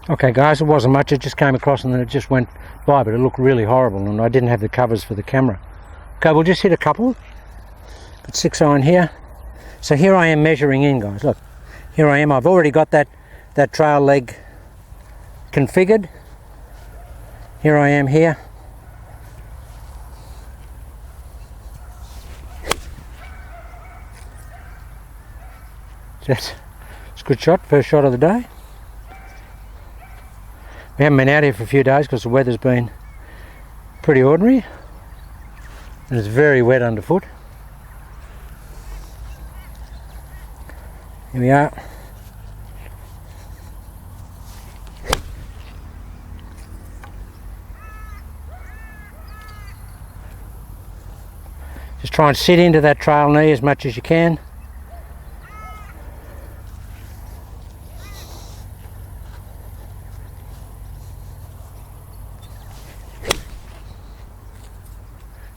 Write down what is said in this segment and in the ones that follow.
Okay guys, it wasn't much, it just came across and then it just went by, but it looked really horrible and I didn't have the covers for the camera. Okay, we'll just hit a couple. Got 6 iron here. So here I am measuring in, guys. Look, here I am. I've already got that trail leg configured. Here I am here. It's a good shot, first shot of the day. We haven't been out here for a few days because the weather's been pretty ordinary and it's very wet underfoot. Here we are. Just try and sit into that trail knee as much as you can.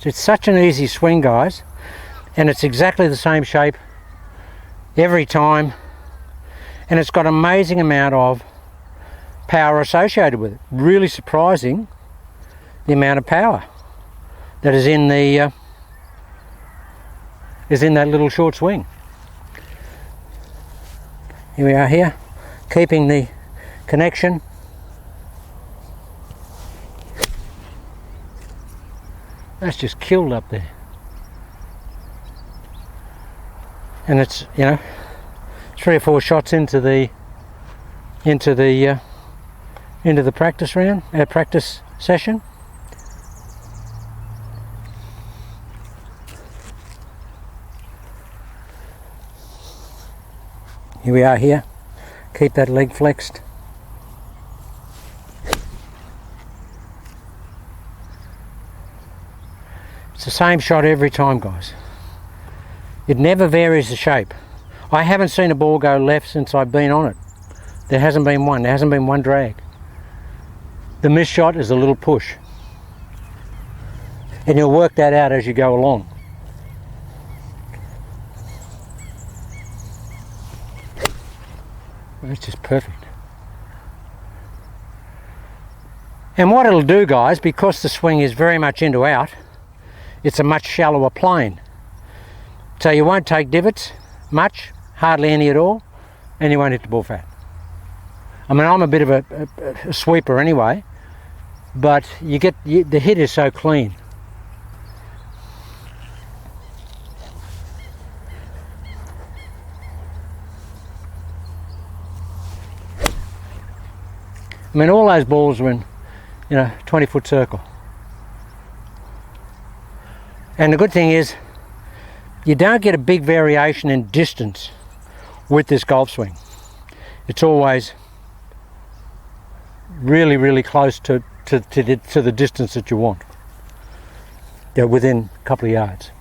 So it's such an easy swing, guys, and it's exactly the same shape every time, and it's got an amazing amount of power associated with it. Really surprising the amount of power that is in the that little short swing. Here we are here, keeping the connection. That's just killed up there. And it's, you know, 3 or 4 shots into the practice round, practice session. Here we are here. Keep that leg flexed. It's the same shot every time, guys. It never varies the shape. I haven't seen a ball go left since I've been on it. There hasn't been one. There hasn't been one drag. The missed shot is a little push. And you'll work that out as you go along. It's just perfect. And what it'll do, guys, because the swing is very much into out, it's a much shallower plane. So you won't take divots much, hardly any at all, and you won't hit the ball fat. I mean, I'm a bit of a sweeper anyway, but the hit is so clean. I mean, all those balls were in, 20-foot circle. And the good thing is, you don't get a big variation in distance with this golf swing. It's always really, really close to the distance that you want. They're within a couple of yards.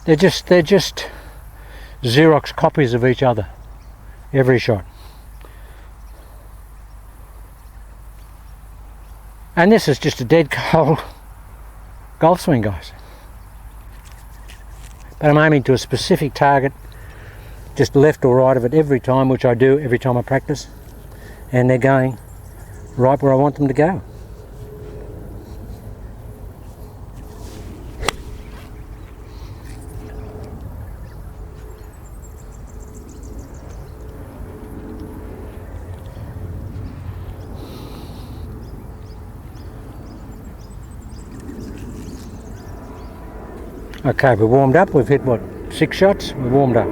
They're just Xerox copies of each other, every shot. And this is just a dead cold golf swing, guys. But I'm aiming to a specific target, just left or right of it every time, which I do every time I practice. And they're going right where I want them to go. Okay, we're warmed up. We've hit, what, 6 shots? We're warmed up.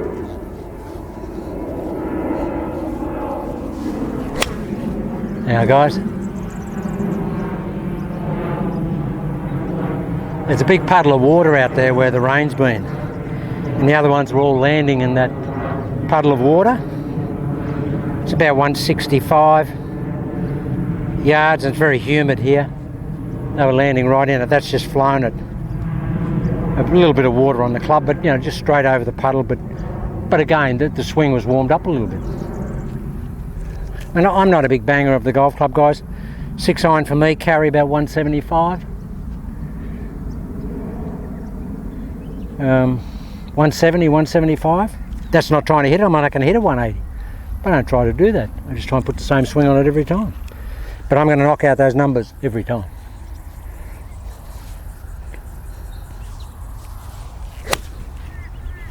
Now, guys, there's a big puddle of water out there where the rain's been. And the other ones were all landing in that puddle of water. It's about 165 yards, and it's very humid here. They were landing right in it. That's just flown it. A little bit of water on the club, but just straight over the puddle. But again, the swing was warmed up a little bit. And I'm not a big banger of the golf club, guys. 6 iron for me, carry about 175. 170, 175. That's not trying to hit it. I'm not going to hit a 180. I don't try to do that. I just try and put the same swing on it every time. But I'm going to knock out those numbers every time.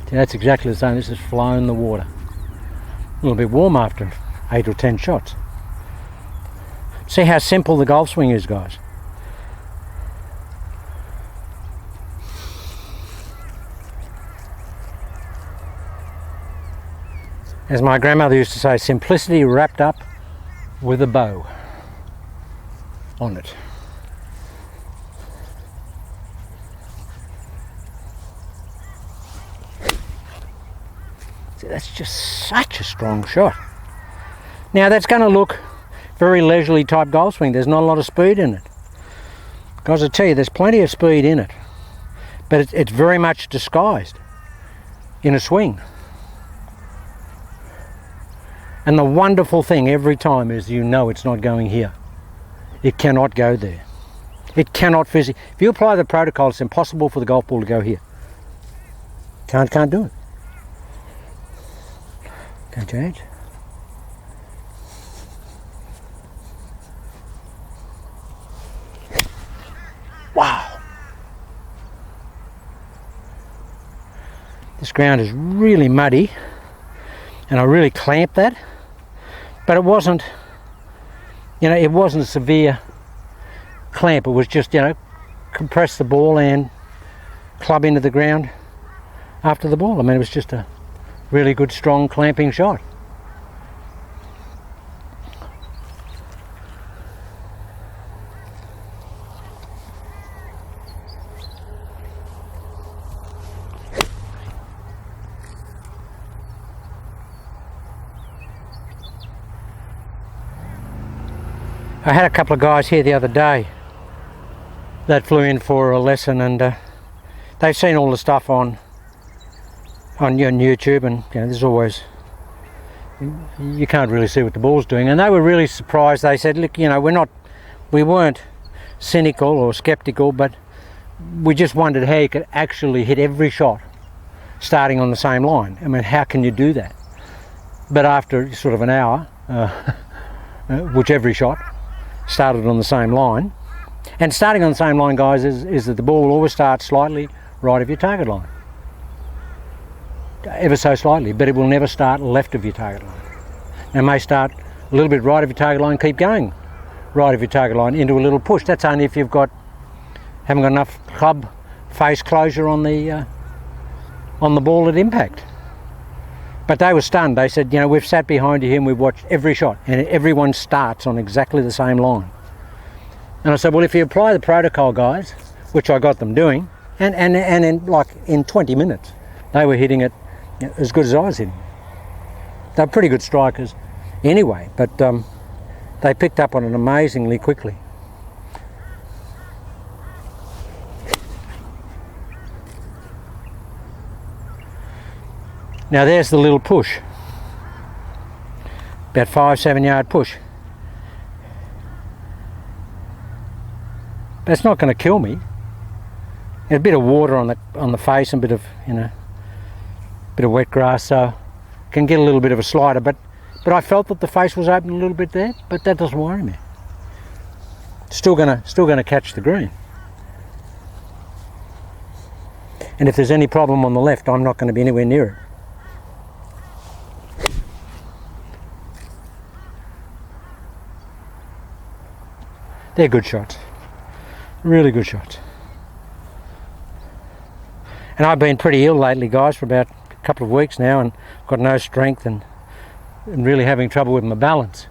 See, that's exactly the same. This has flown the water. A little bit warm after 8 or 10 shots. See how simple the golf swing is, guys. As my grandmother used to say, simplicity wrapped up with a bow on it. See, that's just such a strong shot. Now that's going to look very leisurely type golf swing. There's not a lot of speed in it. Guys, I tell you, there's plenty of speed in it, but it's very much disguised in a swing. And the wonderful thing every time is you know it's not going here. It cannot go there. It cannot physically. If you apply the protocol, it's impossible for the golf ball to go here. Can't do it. Can't change. Wow. This ground is really muddy, and I really clamped that. But it wasn't, it wasn't a severe clamp. It was just, compress the ball and club into the ground after the ball. I mean, it was just a really good, strong clamping shot. I had a couple of guys here the other day that flew in for a lesson, and they've seen all the stuff on YouTube, and there's always, you can't really see what the ball's doing, and they were really surprised. They said, look, we weren't cynical or skeptical, but we just wondered how you could actually hit every shot starting on the same line. I mean, how can you do that? But after sort of an hour, which every shot started on the same line, and starting on the same line, guys, is that the ball will always start slightly right of your target line, ever so slightly, but it will never start left of your target line. It may start a little bit right of your target line, keep going right of your target line into a little push. That's only if haven't got enough club face closure on the ball at impact. But they were stunned. They said, we've sat behind you here and we've watched every shot, and everyone starts on exactly the same line. And I said, well, if you apply the protocol, guys, which I got them doing, and in 20 minutes, they were hitting it as good as I was hitting. They're pretty good strikers anyway, but they picked up on it amazingly quickly. Now there's the little push, about 5-7 yard push. But it's not going to kill me. A bit of water on the face and a bit of wet grass, so can get a little bit of a slider. But I felt that the face was open a little bit there, but that doesn't worry me. Still gonna catch the green. And if there's any problem on the left, I'm not going to be anywhere near it. They're good shots, really good shots. And I've been pretty ill lately, guys, for about a couple of weeks now, and got no strength and really having trouble with my balance.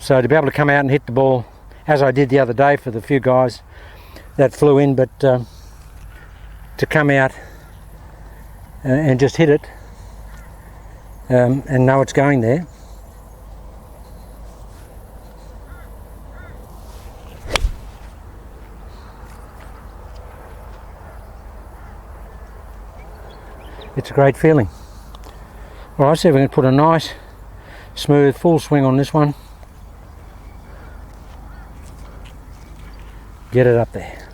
So to be able to come out and hit the ball, as I did the other day for the few guys that flew in, but to come out and just hit it and know it's going there. It's a great feeling. All right, so we're going to put a nice, smooth, full swing on this one. Get it up there.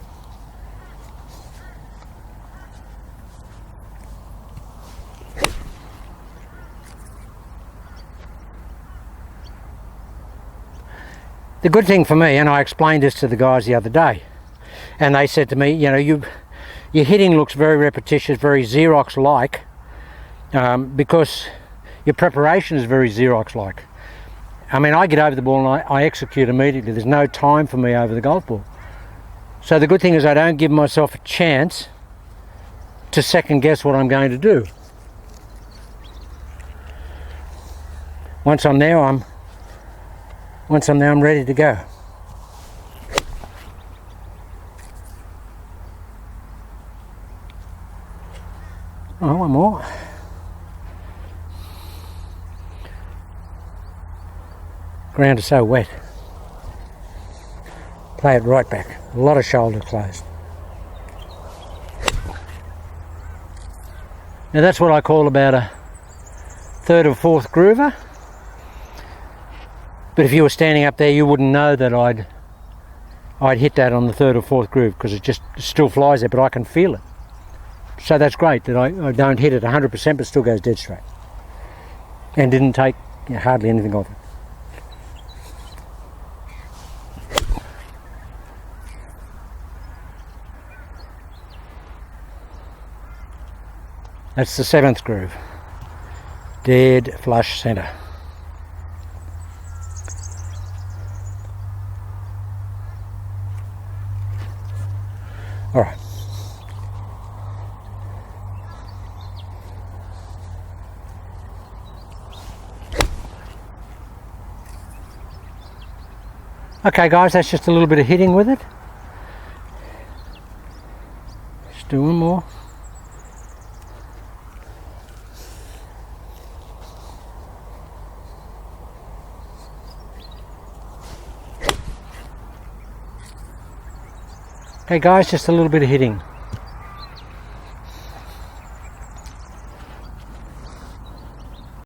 The good thing for me, and I explained this to the guys the other day, and they said to me, you know, your hitting looks very repetitious, very Xerox-like, because your preparation is very Xerox-like. I mean, I get over the ball and I execute immediately. There's no time for me over the golf ball. So the good thing is I don't give myself a chance to second guess what I'm going to do. Once I'm there, I'm ready to go. Oh, one more. Ground is so wet. Play it right back. A lot of shoulder closed. Now that's what I call about a third or fourth groover. But if you were standing up there, you wouldn't know that I'd hit that on the third or fourth groove, because it still flies there, but I can feel it. So that's great that I don't hit it 100%, but still goes dead straight. And didn't take hardly anything off it. That's the 7th groove. Dead flush centre. All right. Okay guys, that's just a little bit of hitting with it. Just do one more. Okay guys, just a little bit of hitting.